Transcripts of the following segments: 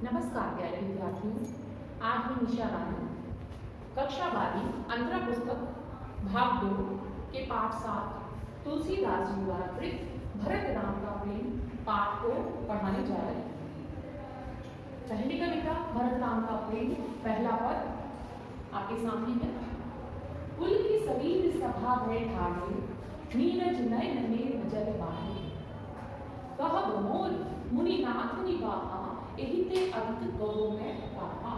नमस्कार प्यारे विद्यार्थियों। आज मैं निशा रानी कक्षा 12 अंतरा पुस्तक भाग 2 के पाठ 7 तुलसीदास जी द्वारा कृत भरत राम का प्रेम पाठ को पढ़ाने जा रही हूँ। पहली कविता भरत राम का प्रेम, पहला पद आपके सामने है। कुल की शरीर सभा भय ठाड़े, नीरज नयन नेत्र जल बाहे। कहब मोर मुनिनाथ निवाहा, एहि ते अंत कहो मैं कहा।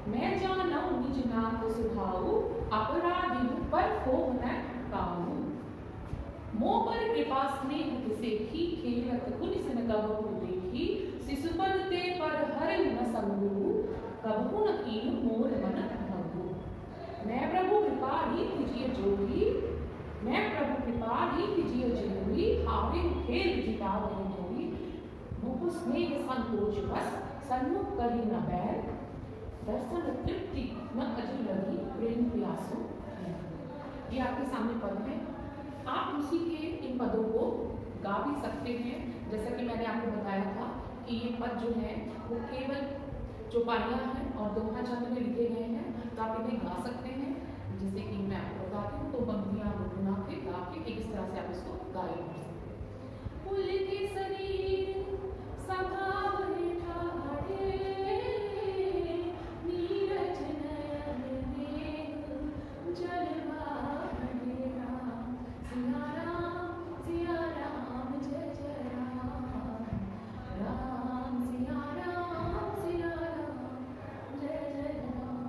मैं जानऊ निज नाथ सुभाऊ, अपराधी पर को न काऊ। मोह पर कृपा स्नेह तिसेखी, खेलत गुण सन कबहु देखी। शिशुपद ते पर हरउ न संगु, कबहु न कीन मोर मन भंगु। मैं प्रभु कृपा रीति जिय जोगी, मैं प्रभु कृपा रीति जिय जोगी। हावे खेल जितावहि जोगी, मुख स्नेह संकोच बस, सन्मुख करी न बैर। दर्शन तृप्ति न अजु लगी, प्रेम प्यासो। ये आपके सामने पद है। आप उसी के इन पदों को गा भी सकते हैं। जैसा कि मैंने आपको बताया था कि ये पद जो है वो केवल चौपाइयाँ हैं और दोहा छंद में लिखे गए हैं, तो आप इन्हें गा सकते हैं। जैसे कि मैं आपको बताती हूँ, तो पंक्तियाँ गुनगुना के गा के इस तरह से आप इसको गाए कर सकते हैं। कुल की शरीर सभा भय ठाड़े, नीरज नयन नेत्र जल बाहे। राम सिया राम जय जय राम। राम सिया राम जय जय राम।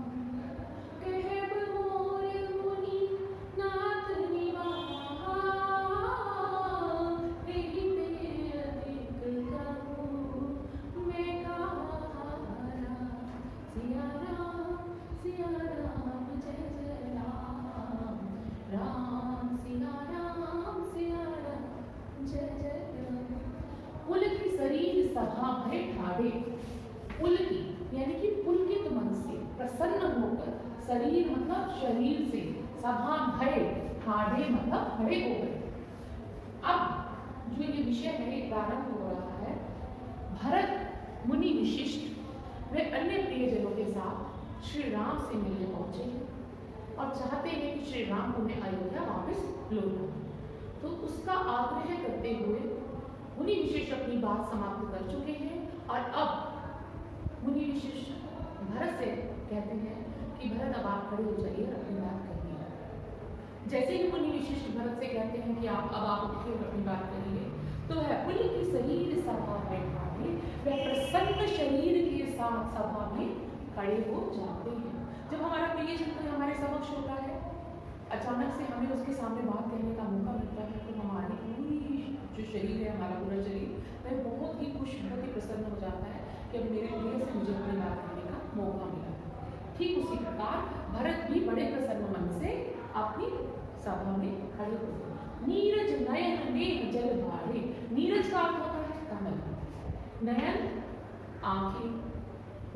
कहब मोर मुनि नाथ निवाहा, एहि ते अधिक कहूँ मैं कहा। सिया राम जय जय राम। राम सिया राम जय जय राम। कुल की शरीर सभा भय ठाड़े, पुलकित यानी कि पुलकित मन से, प्रसन्न होकर, शरीर मतलब शरीर से, सभा भय ठाड़े मतलब खड़े हो गए। अब जो ये विषय है प्रारंभ हो रहा है। भरत मुनि विशिष्ट वे अन्य प्रियजनों के साथ श्री राम से मिलने पहुंचे और चाहते हैं कि श्री राम उन्हें अयोध्या वापस लौटाएं। तो उसका आग्रह करते हुए मुनि विशिष्ट अपनी बात समाप्त कर चुके हैं और अब मुनि विशिष्ट भरत से कहते हैं कि भरत अब आप खड़े हो जाइए और अपनी बात कहिए। जैसे ही मुनि विशिष्ट भरत से कहते हैं कि अब आप उठिए और अपनी बात करिए, तो है पुल की शरीर सभा में ठाड़े, वह प्रसन्न शरीर के साथ सभा में खड़े हो जाते हैं। जब हमारा प्रियजन कोई हमारे समक्ष होता है, अचानक से हमें उसके सामने बात कहने का मौका मिलता है, तो हमारी पूरी जो शरीर है, हमारा पूरा शरीर वह बहुत ही खुश, बहुत ही प्रसन्न हो जाता है कि अब मेरे प्रिय से मुझे अपनी बात कहने का मौका मिला। ठीक उसी प्रकार भरत भी बड़े प्रसन्न मन से अपनी सभा में खड़े हो गए। नीरज नयन नेत्र जल बाहे। नीरज का अर्थ होता है कमल, नयन आंखें,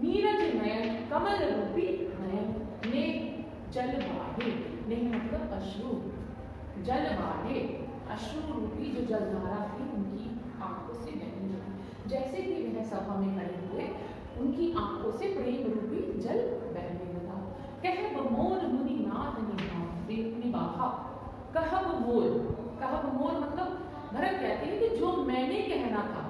नीरज नयन कमल रूपी नयन, नेत्र जल बाहे, नेत्र मतलब अश्रु, जल बाहे अश्रु रूपी जो जलधारा थी उनकी आंखों से बहने लगी। जैसे कि वह सभा में खड़े हुए, उनकी आंखों से प्रेम रूपी जल बहने लगा। कहब मोर मुनि नाथ निवाहा। कहब मोर मतलब भरत कहते हैं कि जो मैंने कहना था।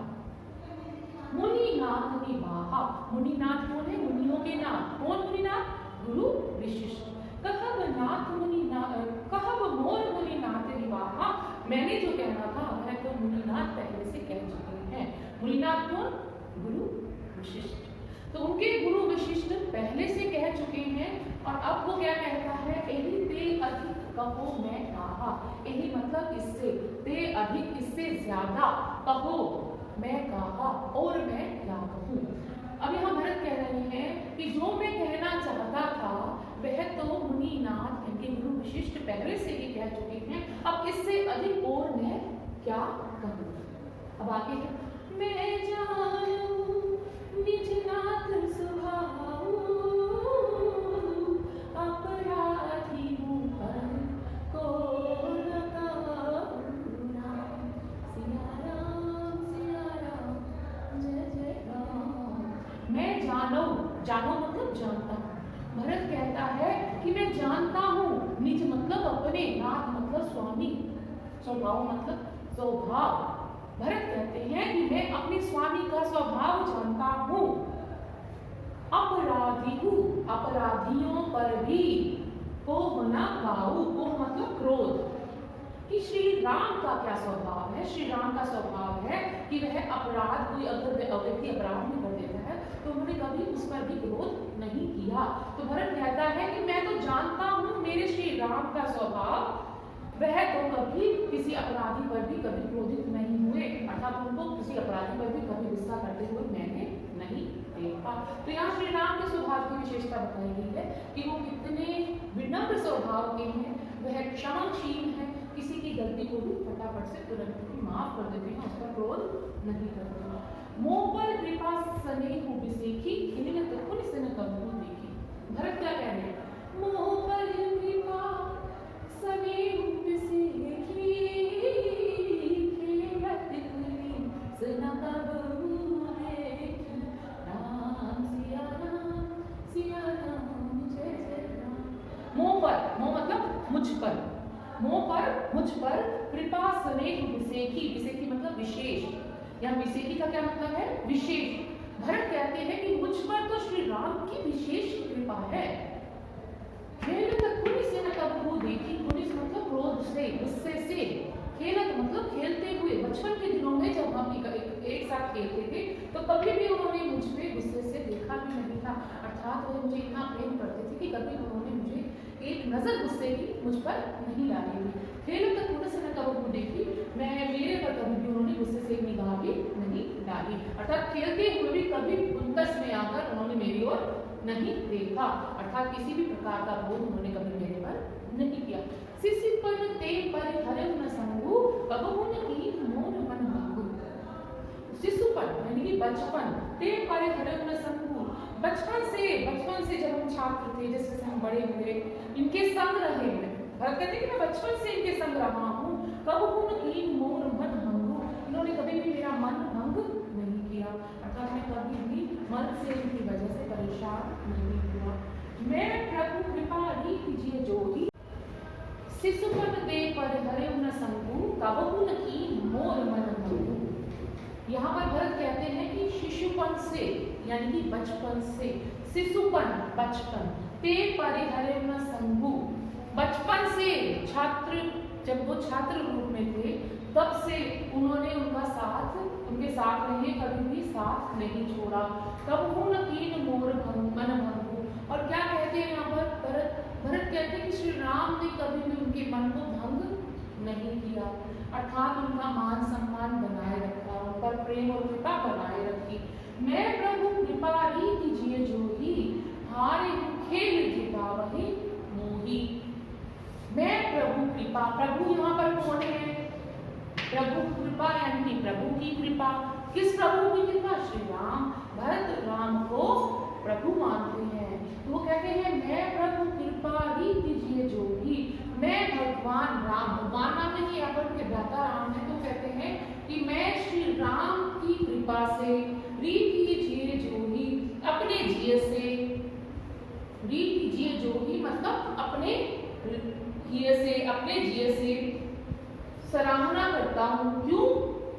मुनिनाथ निवाहा, मुनिनाथ कौन है? मुनियों के नाथ। कौन मुनिनाथ? गुरु विशिष्ट। कहब मोर मुनिनाथ निवाहा, मैंने जो कहना था वह तो मुनिनाथ पहले से कह चुके हैं। मुनिनाथ कौन? गुरु विशिष्ट। तो उनके गुरु विशिष्ट पहले से कह चुके हैं और अब वो क्या कहता है? एहि ते अधिक कहो मैं कहा। एहि मतलब इससे, ते अधिक इससे ज्यादा, कहो मैं कहा, और मैं क्या कहूँ। अब यहाँ भरत कह रहे हैं कि जो मैं कहना चाहता था वह तो मुनिनाथ इनके गुरु विशिष्ट पहले से ही कह चुके हैं, अब इससे अधिक और मैं क्या कहूँ। अब आगे है, मैं जानू निज नाथ सुभाऊ, अपराधी हूँ पर को न कहूँ। सिया राम जय जय राम। मैं जानो, जानो मतलब जानता हूँ। भरत कहता है कि मैं जानता हूँ, निज मतलब अपने, नाथ मतलब स्वामी, स्वभाव मतलब स्वभाव। भरत कहते हैं कि मैं अपने स्वामी का स्वभाव जानता हूँ। अपराधी हूँ, अपराधियों पर भी को होना गाऊ, को मतलब क्रोध, कि श्री राम का क्या स्वभाव है। श्री राम का स्वभाव है कि वह अपराध, कोई अगर व्यक्ति अपराध में कर देता है तो उन्होंने कभी उस पर भी क्रोध नहीं किया। तो भरत कहता है कि मैं तो जानता हूँ मेरे श्री राम का स्वभाव, वह तो कभी किसी अपराधी पर भी कभी क्रोधित नहीं हुए, अर्थात उनको किसी अपराधी पर भी कभी गुस्सा करते हुए मैंने नहीं देखा। तो यहाँ श्री राम के स्वभाव की विशेषता बताई गई है कि वो कितने विनम्र स्वभाव के हैं, वह क्षमाशील है, किसी की गलती को भी फटाफट से तुरंत ही माफ कर देते हैं, उसका क्रोध नहीं करते। मोह पर कृपा स्नेह बिसेखी, इन्हें तो पुलिस ने कबूल देखी। भरत क्या कह रहे हैं? मोह पर कृपा स्नेह बिसेखी, खेलत पुलिस न कबूल देखी। राम सिया राम जय जय राम। मोह पर, मोह मतलब मुझ पर, मोह पर मुझ पर कृपा स्नेह विसेखी, विसेखी मतलब विशेष, या विसेखी का क्या मतलब है? विशेष। भरत कहते हैं कि मुझ पर तो श्री राम की विशेष कृपा है। खेलत पुलिस न कबहू देखी, पुलिस मतलब क्रोध से, गुस्से से, खेलत मतलब खेलते हुए। बचपन के दिनों में जब हम एक साथ खेलते थे तो कभी भी उन्होंने मुझ पे गुस्से से देखा भी नहीं था, अर्थात वो मुझे इतना प्रेम करते थे कि कभी उन्होंने मुझे एक नजर गुस्से की मुझ पर नहीं डाली थी। खेलत पुलिस न कबहू देखी, मैं मेरे पर कभी भी उन्होंने गुस्से से एक निगाह भी नहीं डाली, अर्थात खेलते हुए भी कभी उनकस में आकर उन्होंने मेरी ओर नहीं देखा, अर्थात किसी भी प्रकार का बोध उन्होंने कभी मेरे पर नहीं किया। सिसिपन ते परिहरौ न संगु, कबहु न कीन मोर मन भागु। शिशुपन यानी कि बचपन, ते परिहरौ न संगु, बचपन से जब हम छात्र थे, जैसे हम बड़े हुए, इनके संग रहे हैं। भरत कहते हैं कि मैं बचपन से इनके संग रहा हूँ। कबहु न कीन मोर मन भंगु, इन्होंने कभी भी मेरा मन भंग नहीं किया, अर्थात मैं कभी भी मन से इनकी वजह से परेशान नहीं हुआ। मैं प्रभु कृपा कीजिए जोगी, शिशुपन ते परिहरौ न संगु, कबहु न कीन मोर मन भंगु। यहाँ पर भरत कहते हैं कि शिशुपन से यानी कि बचपन से, शिशुपन बचपन, ते परिहरौ न संगु, बचपन से छात्र, जब वो छात्र रूप में थे तब से उन्होंने उनके साथ रहे, कभी भी साथ नहीं छोड़ा। कबहु न कीन मोर मन भंगु, और क्या कहते हैं यहाँ पर भरत कहते हैं कि श्री राम ने कभी भी उनके मन को भंग नहीं किया, अर्थात उनका मान सम्मान बनाए रखा, उन पर प्रेम और कृपा बनाए रखी। मैं प्रभु कृपा कीजिए जोगी, हारे खेल जितावहि मोही। मैं प्रभु कृपा, प्रभु यहाँ पर कौन है? प्रभु कृपा यानी कि प्रभु की कृपा। किस प्रभु की कृपा? श्री राम। भरत राम को प्रभु मानते हैं, तो वो कहते हैं मैं प्रभु कृपा कीजिए जोगी, मैं भगवान राम, भगवान नाम नहीं यहाँ पर उनके भ्राता राम है, तो कहते हैं कि मैं श्री राम की कृपा से री कीजिए जोगी, अपने जिये से, री कीजिए जोगी मतलब अपने जिये से, अपने जिये से सराहना करता हूँ। क्यों?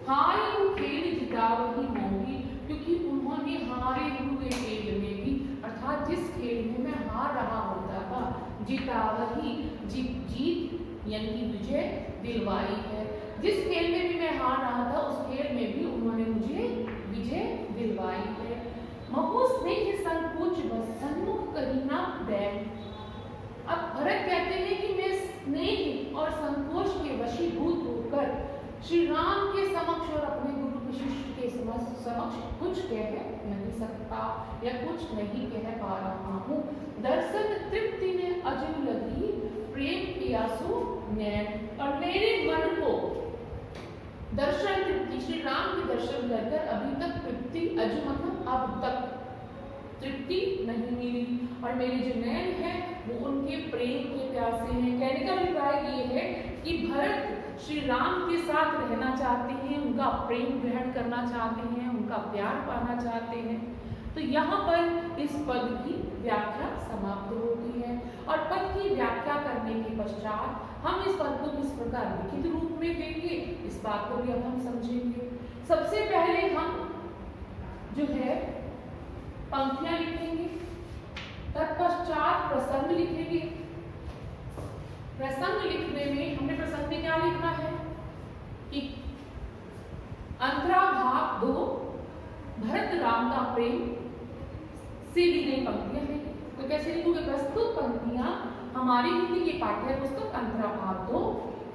हारे खेल जितावहि मोही, क्योंकि उन्होंने हारे हुए खेल में भी, अर्थात जिस खेल में मैं हार रहा होता था, जितावहि जीत यानी कि विजय दिलवाई है। जिस खेल में भी मैं हार रहा था उस खेल में भी उन्होंने मुझे विजय दिलवाई है। महो स्नेह संकोच बस सन्मुख करीना दैन। अब भरत कहते हैं कि मैं स्नेह और संकोच के वशीभूत होकर श्री राम के समक्ष और अपने गुरु के शिष्य के समक्ष कुछ कह नहीं सकता या कुछ नहीं कह पा रहा हूँ। दर्शन तृप्ति ने अजब लगी, प्रेम पियासु नैन, और मेरे मन को दर्शन तृप्ति, श्री राम के दर्शन कर अभी तक तृप्ति, अजु मतलब अब तक तृप्ति नहीं मिली, और मेरे जो नैन है वो उनके प्रेम के प्यासे हैं। कहने का अभिप्राय ये है कि भरत श्री राम के साथ रहना चाहते हैं, उनका प्रेम ग्रहण करना चाहते हैं, उनका प्यार पाना चाहते हैं। तो यहाँ पर इस पद की व्याख्या समाप्त होती है और पद की व्याख्या करने के पश्चात हम इस पद को किस प्रकार लिखित रूप में देंगे, इस बात को भी अब हम समझेंगे। सबसे पहले हम जो है पंक्तियां लिखेंगे, तत्पश्चात प्रसंग लिखेंगे। प्रसंग लिखने में हमने प्रसंग में क्या लिखा है कि अंतराभाग 2 भरत राम का प्रेम से दी गई पंक्तियां हैं। तो कैसे लिखोगे? प्रस्तुत पंक्तियां हमारी हिंदी के पाठ्य पुस्तक अंतराभाग 2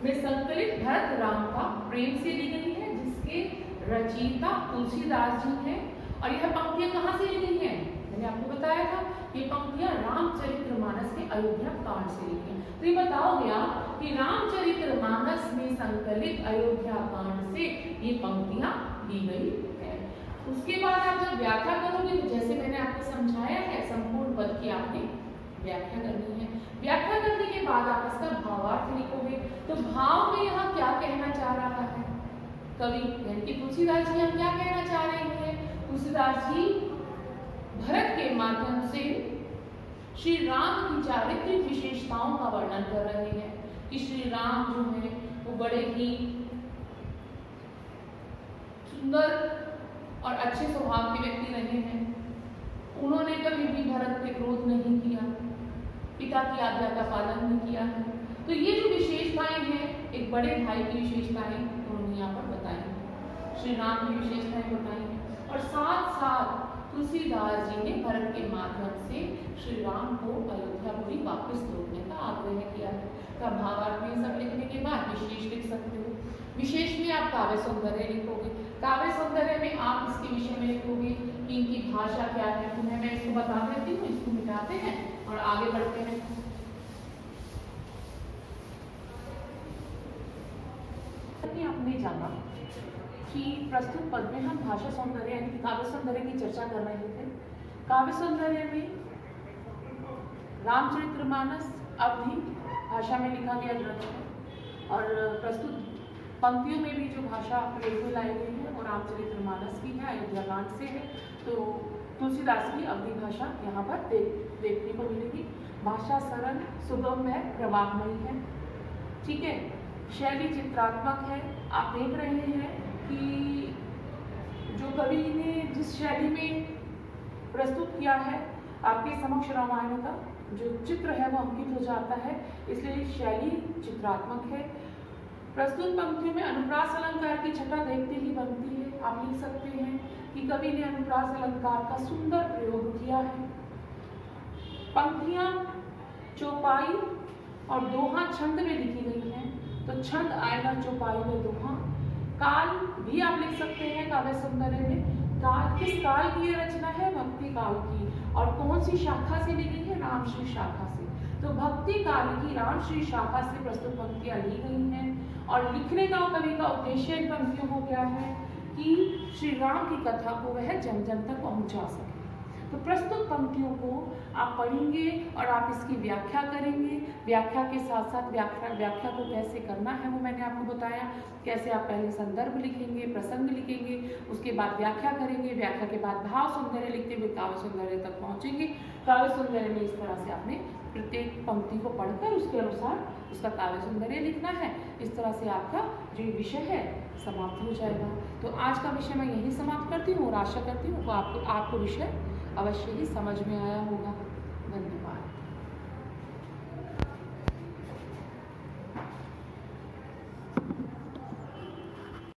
में संकलित भरत राम का प्रेम से ली गई है, जिसके रचयिता तुलसीदास जी हैं। और यह पंक्तियां कहाँ से ली गई हैं? मैंने आपको बताया था ये पंक्तियां रामचरितमानस के अयोध्या कांड से ली गई। तो ये बताओगे आप कि रामचरितमानस में संकलित अयोध्या कांड से ये पंक्तियां ली गई है। उसके बाद आप जब व्याख्या करोगे तो जैसे मैंने आपको समझाया है, संपूर्ण पद की आपने व्याख्या करनी है। व्याख्या करने के बाद आप इसका भावार्थ लिखोगे। तो भाव में यहाँ क्या कहना चाह रहा है कवि, यानी कि तुलसीदास जी हम क्या कहना चाह रहे हैं? तुलसीदास जी भरत के माध्यम से श्री राम की चारित्रिक विशेषताओं का वर्णन कर रहे हैं कि श्री राम जो है वो बड़े ही सुंदर और अच्छे स्वभाव के व्यक्ति रहे हैं। उन्होंने कभी भी भरत पे क्रोध नहीं किया, पिता की आज्ञा का पालन नहीं किया है। तो ये जो विशेषताएं हैं, एक बड़े भाई की विशेषताएं उन्होंने यहाँ पर बताई हैं, श्री राम की विशेषताएं बताई हैं। और साथ साथ तुलसीदास जी ने भरत के माध्यम से श्री राम को अयोध्यापुरी वापस लौटने का आग्रह किया है। का भावार्थ में सब लिखने के बाद विशेष लिख सकते हो। विशेष में आप काव्य सौंदर्य लिखोगे। काव्य सौंदर्य में आप इसके विषय में लिखोगे कि इनकी भाषा क्या है। तुम्हें मैं इसको बता देती हूँ, इसको मिटाते हैं और आगे बढ़ते हैं। आपने जाना कि प्रस्तुत पद में हम भाषा सौंदर्य यानी कि काव्य सौंदर्य की चर्चा कर रहे थे। काव्य सौंदर्य में रामचरितमानस अवधि भाषा में लिखा गया ग्रंथ है और प्रस्तुत पंक्तियों में भी जो भाषा प्रयोग में लाई गई है वो रामचरितमानस की है, अयोध्या कांड से है। तो तुलसीदास की अवधि भाषा यहाँ पर देखने को मिलेगी। भाषा सरल, सुगम है, प्रवाहमयी है। ठीक है, शैली चित्रात्मक है। आप देख रहे हैं कि जो कवि ने जिस शैली में प्रस्तुत किया है, आपके समक्ष रामायण का जो चित्र है वो अंकित हो जाता है, इसलिए शैली चित्रात्मक है। प्रस्तुत पंक्तियों में अनुप्रास अलंकार की छटा देखते ही बनती है। आप लिख सकते हैं कि कवि ने अनुप्रास अलंकार का सुंदर प्रयोग किया है। पंक्तियां चौपाई और दोहा छंद में लिखी गई हैं, तो छंद आएगा चौपाई में दोहा। काल भी आप लिख सकते हैं काव्य सौंदर्य में। काल, किस काल की ये रचना है? भक्ति काल की। और कौन सी शाखा से ली गई है? रामश्री शाखा से। तो भक्ति काल की रामश्री शाखा से प्रस्तुत पंक्तियां ली गई हैं और लिखने का कवि का उद्देश्य इन पंक्तियों को क्या है कि श्री राम की कथा को वह जन जन तक पहुंचा सके। तो प्रस्तुत पंक्तियों को आप पढ़ेंगे और आप इसकी व्याख्या करेंगे। व्याख्या के साथ साथ व्याख्या को कैसे करना है वो मैंने आपको बताया। कैसे आप पहले संदर्भ लिखेंगे, प्रसंग लिखेंगे, उसके बाद व्याख्या करेंगे, व्याख्या के बाद भाव सौंदर्य लिखते हुए काव्य सौंदर्य तक पहुंचेंगे। काव्य सौंदर्य में इस तरह से आपने प्रत्येक पंक्ति को पढ़कर उसके अनुसार उसका काव्य सौंदर्य लिखना है। इस तरह से आपका जो विषय है समाप्त हो जाएगा। तो आज का विषय मैं यही समाप्त करती हूँ और आशा करती हूँ आपको विषय अवश्य ही समझ में आया होगा। धन्यवाद।